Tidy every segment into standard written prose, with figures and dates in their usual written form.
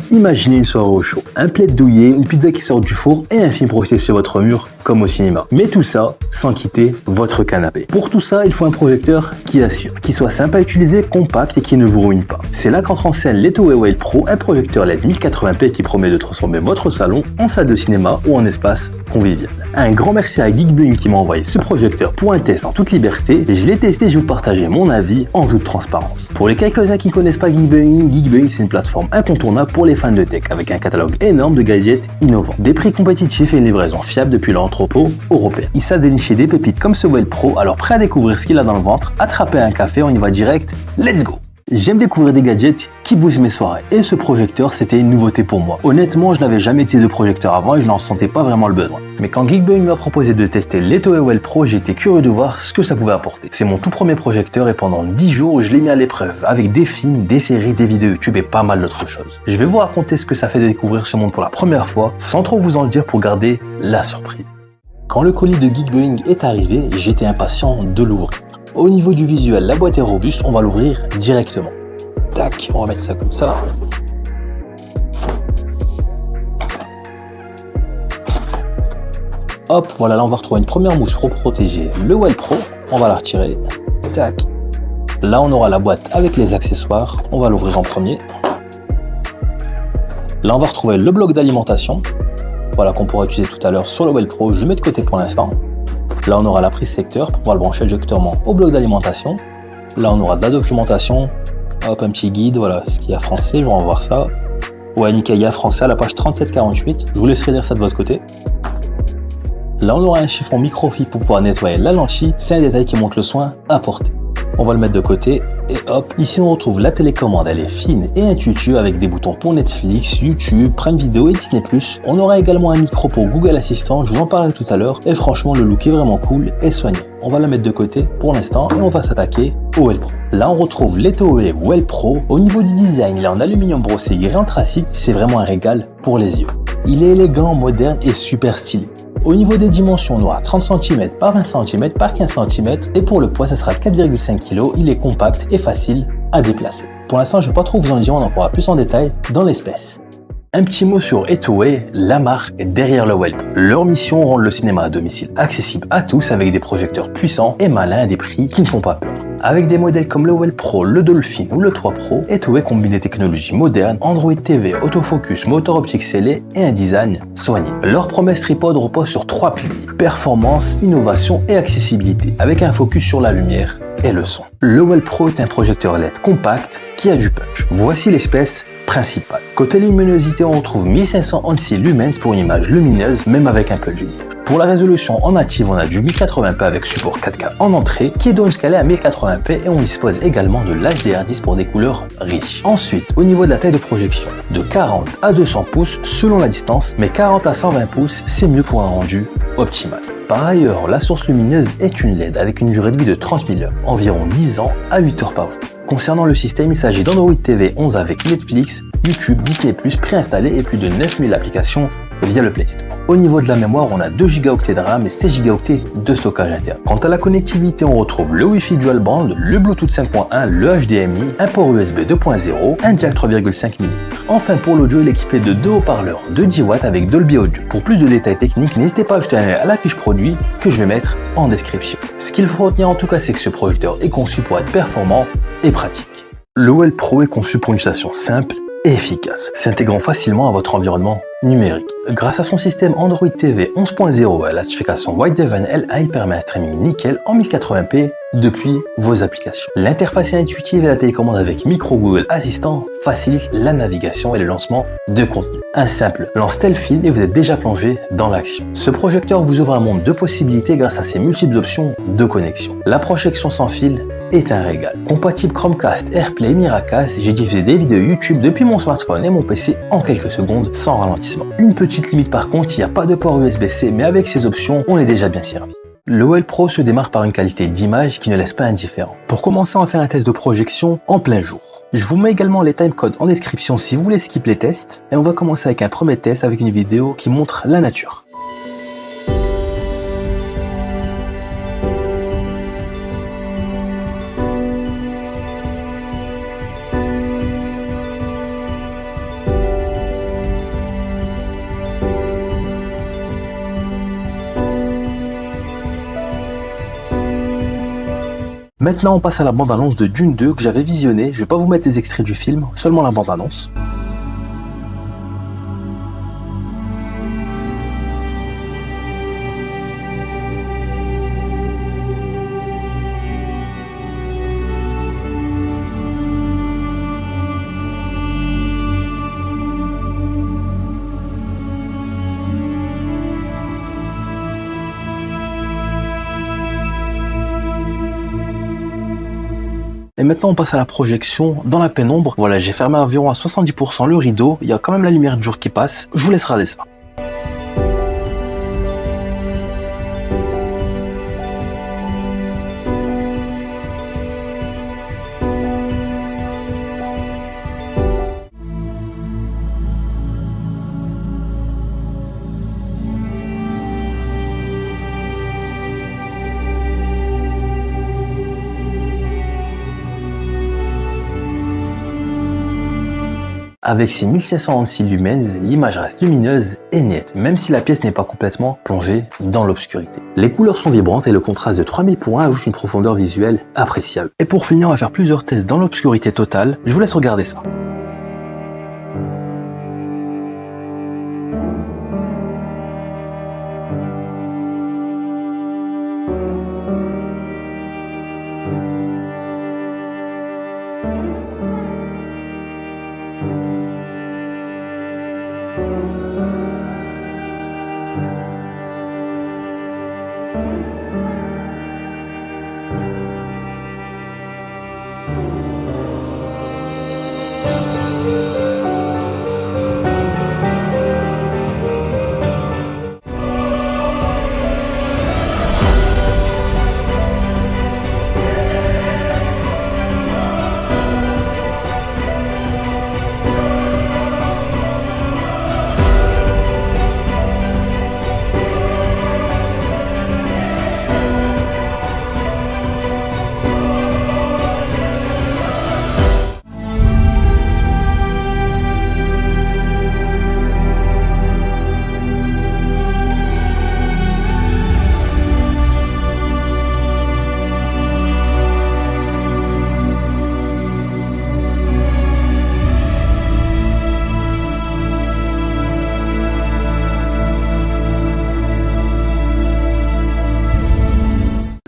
Imaginez une soirée au chaud, un plaid douillet, une pizza qui sort du four et un film projeté sur votre mur comme au cinéma. Mais tout ça sans quitter votre canapé. Pour tout ça, il faut un projecteur qui assure, qui soit simple à utiliser, compact et qui ne vous ruine pas. C'est là qu'entre en scène l'Etowe Whale Pro, un projecteur LED 1080p qui promet de transformer votre salon en salle de cinéma ou en espace convivial. Un grand merci à Geekbuying qui m'a envoyé ce projecteur pour un test en toute liberté. Je l'ai testé et je vais vous partager mon avis en toute transparence. Pour les quelques-uns qui ne connaissent pas Geekbuying, c'est une plateforme incontournable pour les fans de tech avec un catalogue énorme de gadgets innovants, des prix compétitifs et une livraison fiable depuis l'entrepôt européen. Il savent dénicher des pépites comme ce Whale Pro, alors prêt à découvrir ce qu'il a dans le ventre, attraper un café, on y va direct, let's go! J'aime découvrir des gadgets qui boostent mes soirées et ce projecteur c'était une nouveauté pour moi. Honnêtement, je n'avais jamais utilisé de projecteur avant et je n'en sentais pas vraiment le besoin. Mais quand Geekbuying m'a proposé de tester l'Etowe Whale Pro, j'ai été curieux de voir ce que ça pouvait apporter. C'est mon tout premier projecteur et pendant 10 jours, je l'ai mis à l'épreuve avec des films, des séries, des vidéos YouTube et pas mal d'autres choses. Je vais vous raconter ce que ça fait de découvrir ce monde pour la première fois sans trop vous en dire pour garder la surprise. Quand le colis de Geekbuying est arrivé, j'étais impatient de l'ouvrir. Au niveau du visuel, la boîte est robuste, on va l'ouvrir directement. Tac, on va mettre ça comme ça. Hop, voilà, là on va retrouver une première mousse pour protéger le Whale Pro. On va la retirer. Tac. Là on aura la boîte avec les accessoires. On va l'ouvrir en premier. Là on va retrouver le bloc d'alimentation. Voilà, qu'on pourra utiliser tout à l'heure sur le Whale Pro. Je le mets de côté pour l'instant. Là on aura la prise secteur pour pouvoir le brancher directement au bloc d'alimentation. Là on aura de la documentation. Hop, un petit guide, voilà ce qu'il y a français, je vais en voir ça. Ouais, nickel, il y a français à la page 37-48. Je vous laisserai lire ça de votre côté. Là, on aura un chiffon microfibre pour pouvoir nettoyer la lentille. C'est un détail qui montre le soin apporté. On va le mettre de côté et hop, ici on retrouve la télécommande, elle est fine et intuitive avec des boutons pour Netflix, YouTube, Prime Video et Disney+. On aura également un micro pour Google Assistant, je vous en parlerai tout à l'heure et franchement le look est vraiment cool et soigné. On va la mettre de côté pour l'instant et on va s'attaquer au Whale Pro. Là on retrouve l'Etowe Whale Pro. Au niveau du design, il est en aluminium brossé gris anthracite, c'est vraiment un régal pour les yeux. Il est élégant, moderne et super stylé. Au niveau des dimensions, on aura 30 cm par 20 cm par 15 cm et pour le poids, ça sera 4,5 kg. Il est compact et facile à déplacer. Pour l'instant, je ne vais pas trop vous en dire, on en pourra plus en détail dans l'espèce. Un petit mot sur Etowe, la marque derrière le Whale Pro. Leur mission, rendre le cinéma à domicile accessible à tous avec des projecteurs puissants et malins à des prix qui ne font pas peur. Avec des modèles comme le Whale Pro, le Dolphin ou le 3 Pro, Etowe combine des technologies modernes, Android TV, autofocus, moteur optique scellé et un design soigné. Leur promesse tripode repose sur 3 piliers: performance, innovation et accessibilité, avec un focus sur la lumière et le son. Le Whale Pro est un projecteur LED compact qui a du punch. Voici l'espèce principale. Côté luminosité, on retrouve 1500 ANSI lumens pour une image lumineuse, même avec un peu de lumière. Pour la résolution en native, on a du 1080p avec support 4K en entrée, qui est downscalé à 1080p et on dispose également de l'HDR10 pour des couleurs riches. Ensuite, au niveau de la taille de projection, de 40 à 200 pouces selon la distance, mais 40 à 120 pouces, c'est mieux pour un rendu optimal. Par ailleurs, la source lumineuse est une LED avec une durée de vie de 30 000 heures, environ 10 ans à 8 heures par jour. Concernant le système, il s'agit d'Android TV 11 avec Netflix, YouTube, Disney+, préinstallé et plus de 9000 applications via le Play Store. Au niveau de la mémoire, on a 2 Go de RAM et 16 Go de stockage interne. Quant à la connectivité, on retrouve le Wi-Fi Dual Band, le Bluetooth 5.1, le HDMI, un port USB 2.0, un jack 3,5 mm. Enfin, pour l'audio, il est équipé de 2 haut-parleurs de 10 watts avec Dolby Audio. Pour plus de détails techniques, n'hésitez pas à jeter un œil à la fiche produit que je vais mettre en description. Ce qu'il faut retenir en tout cas, c'est que ce projecteur est conçu pour être performant et pratique. Le Whale Pro est conçu pour une utilisation simple et efficace, s'intégrant facilement à votre environnement numérique. Grâce à son système Android TV 11.0 et à la certification White Heaven L1, il permet un streaming nickel en 1080p depuis vos applications. L'interface est intuitive et la télécommande avec micro Google Assistant facilite la navigation et le lancement de contenu. Un simple lance tel film et vous êtes déjà plongé dans l'action. Ce projecteur vous ouvre un monde de possibilités grâce à ses multiples options de connexion. La projection sans fil est un régal. Compatible Chromecast, AirPlay, Miracast, j'ai diffusé des vidéos YouTube depuis mon smartphone et mon PC en quelques secondes sans ralentissement. Une petite limite par contre, il n'y a pas de port USB-C, mais avec ces options, on est déjà bien servi. Le Whale Pro se démarque par une qualité d'image qui ne laisse pas indifférent. Pour commencer, on va faire un test de projection en plein jour. Je vous mets également les timecodes en description si vous voulez skip les tests. Et on va commencer avec un premier test avec une vidéo qui montre la nature. Maintenant on passe à la bande-annonce de Dune 2 que j'avais visionné. Je vais pas vous mettre les extraits du film, seulement la bande-annonce. Et maintenant on passe à la projection dans la pénombre. Voilà, j'ai fermé environ à 70% le rideau, il y a quand même la lumière du jour qui passe, je vous laisse regarder ça. Avec ses 1526 lumens, l'image reste lumineuse et nette, même si la pièce n'est pas complètement plongée dans l'obscurité. Les couleurs sont vibrantes et le contraste de 3000 points ajoute une profondeur visuelle appréciable. Et pour finir, on va faire plusieurs tests dans l'obscurité totale. Je vous laisse regarder ça.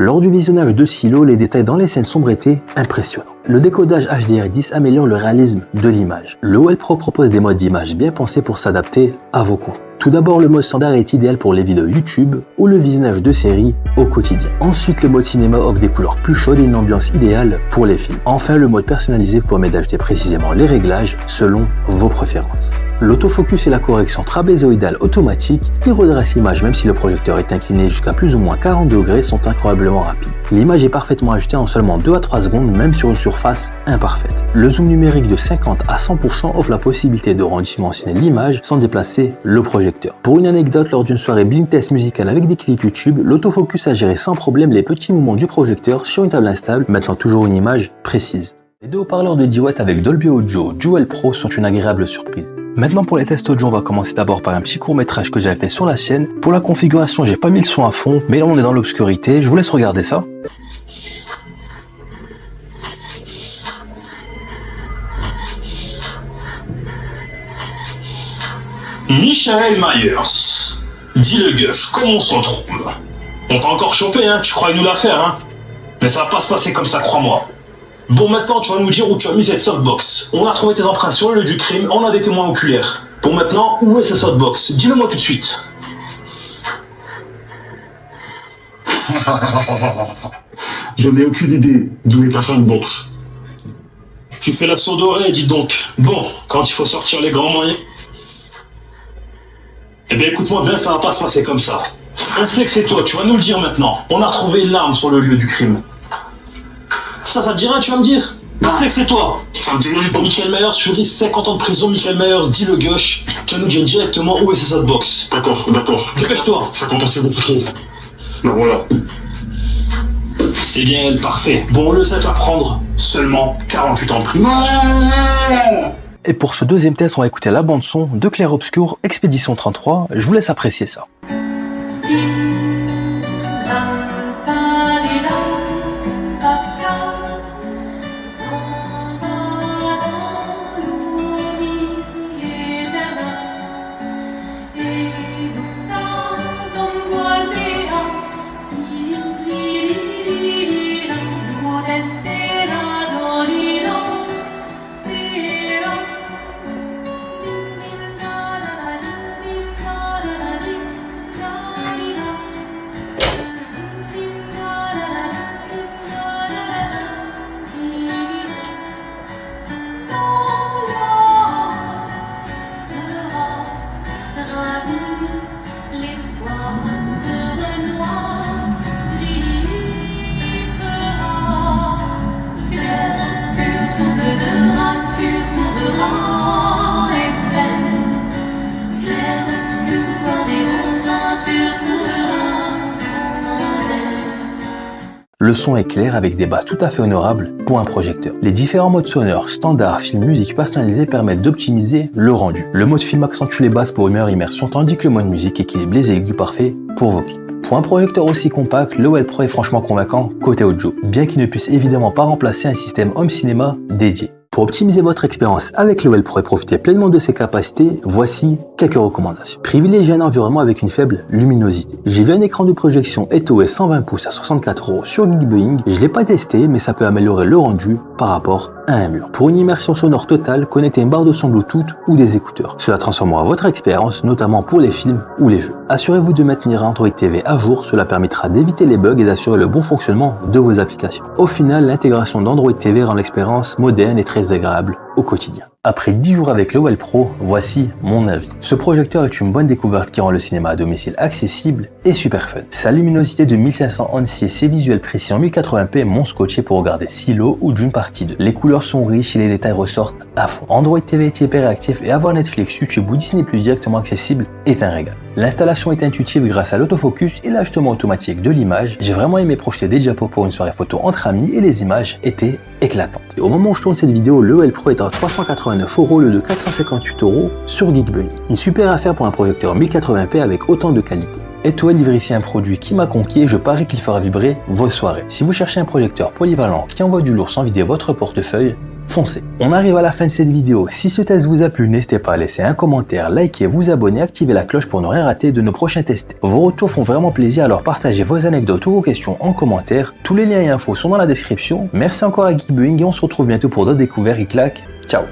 Lors du visionnage de Silo, les détails dans les scènes sombres étaient impressionnants. Le décodage HDR10 améliore le réalisme de l'image. Le OL Pro propose des modes d'image bien pensés pour s'adapter à vos coûts. Tout d'abord, le mode standard est idéal pour les vidéos YouTube ou le visionnage de séries au quotidien. Ensuite, le mode cinéma offre des couleurs plus chaudes et une ambiance idéale pour les films. Enfin, le mode personnalisé vous permet d'ajouter précisément les réglages selon vos préférences. L'autofocus et la correction trapézoïdale automatique qui redresse l'image même si le projecteur est incliné jusqu'à plus ou moins 40 degrés sont incroyablement rapides. L'image est parfaitement ajustée en seulement 2 à 3 secondes même sur une surface imparfaite. Le zoom numérique de 50 à 100% offre la possibilité de redimensionner l'image sans déplacer le projecteur. Pour une anecdote, lors d'une soirée blind test musicale avec des clips YouTube, l'autofocus a géré sans problème les petits mouvements du projecteur sur une table instable, maintenant toujours une image précise. Les deux haut-parleurs de Dewett avec Dolby Audio Dual Pro sont une agréable surprise. Maintenant pour les tests audio, on va commencer d'abord par un petit court-métrage que j'avais fait sur la chaîne. Pour la configuration, j'ai pas mis le son à fond, mais là on est dans l'obscurité, je vous laisse regarder ça. Michael Myers, dis le gueuf, comment on s'en trouve? On t'a encore chopé, hein, tu croyais nous la faire, hein? Mais ça va pas se passer comme ça, crois-moi. Bon, maintenant, tu vas nous dire où tu as mis cette softbox. On a trouvé tes empreintes sur le lieu du crime, on a des témoins oculaires. Bon, maintenant, où est cette softbox? Dis-le-moi tout de suite. Je n'ai aucune idée d'où est ta softbox. Tu fais la sourde oreille, dis donc. Bon, quand il faut sortir les grands moyens... Eh bien, écoute-moi bien, ça va pas se passer comme ça. On sait que c'est toi, tu vas nous le dire maintenant. On a retrouvé une arme sur le lieu du crime. Ça te dirait, tu vas me dire? On sait que c'est toi. Ça me dit rien. Bon, Michael Myers, tu dis 50 ans de prison, Michael Myers, dis le gauche. Tu vas nous dire directement où est cette softbox. D'accord. Dépêche-toi. Ça compte assez beaucoup trop. Là, voilà. C'est bien elle, parfait. Bon, le set va prendre seulement 48 ans de prison. Non! Et pour ce deuxième test, on va écouter la bande son de Clair Obscur Expédition 33. Je vous laisse apprécier ça. Le son est clair avec des basses tout à fait honorables pour un projecteur. Les différents modes sonores, standard, film, musique personnalisé permettent d'optimiser le rendu. Le mode film accentue les basses pour une meilleure immersion, tandis que le mode musique équilibre les aigus parfaits pour vos clips. Pour un projecteur aussi compact, le Well Pro est franchement convaincant côté audio, bien qu'il ne puisse évidemment pas remplacer un système home cinéma dédié. Pour optimiser votre expérience avec le Well Pro et profiter pleinement de ses capacités, voici quelques recommandations. Privilégiez un environnement avec une faible luminosité. J'ai vu un écran de projection ETOS 120 pouces à 64 € sur Geekbuying. Je ne l'ai pas testé, mais ça peut améliorer le rendu par rapport à un mur. Pour une immersion sonore totale, connectez une barre de son Bluetooth ou des écouteurs. Cela transformera votre expérience, notamment pour les films ou les jeux. Assurez-vous de maintenir Android TV à jour, cela permettra d'éviter les bugs et d'assurer le bon fonctionnement de vos applications. Au final, l'intégration d'Android TV rend l'expérience moderne et très agréable au quotidien. Après 10 jours avec le Well Pro, voici mon avis. Ce projecteur est une bonne découverte qui rend le cinéma à domicile accessible et super fun. Sa luminosité de 1500 nits et ses visuels précis en 1080p m'ont scotché pour regarder Silo ou Dune partie 2. Les couleurs sont riches et les détails ressortent à fond. Android TV est hyper réactif et avoir Netflix, YouTube ou Disney+ directement accessible est un régal. L'installation est intuitive grâce à l'autofocus et l'ajustement automatique de l'image. J'ai vraiment aimé projeter des diapos pour une soirée photo entre amis et les images étaient éclatantes. Et au moment où je tourne cette vidéo, le Well Pro est à 389 € au lieu de 458 € sur Geekbuying. Une super affaire pour un projecteur 1080p avec autant de qualité. Etoile livre ici un produit qui m'a conquis et je parie qu'il fera vibrer vos soirées. Si vous cherchez un projecteur polyvalent qui envoie du lourd sans vider votre portefeuille, foncez. On arrive à la fin de cette vidéo. Si ce test vous a plu, n'hésitez pas à laisser un commentaire, liker, vous abonner, activer la cloche pour ne rien rater de nos prochains tests. Vos retours font vraiment plaisir, alors partagez vos anecdotes ou vos questions en commentaire. Tous les liens et infos sont dans la description. Merci encore à Geekbuying et on se retrouve bientôt pour d'autres découvertes. Ciao.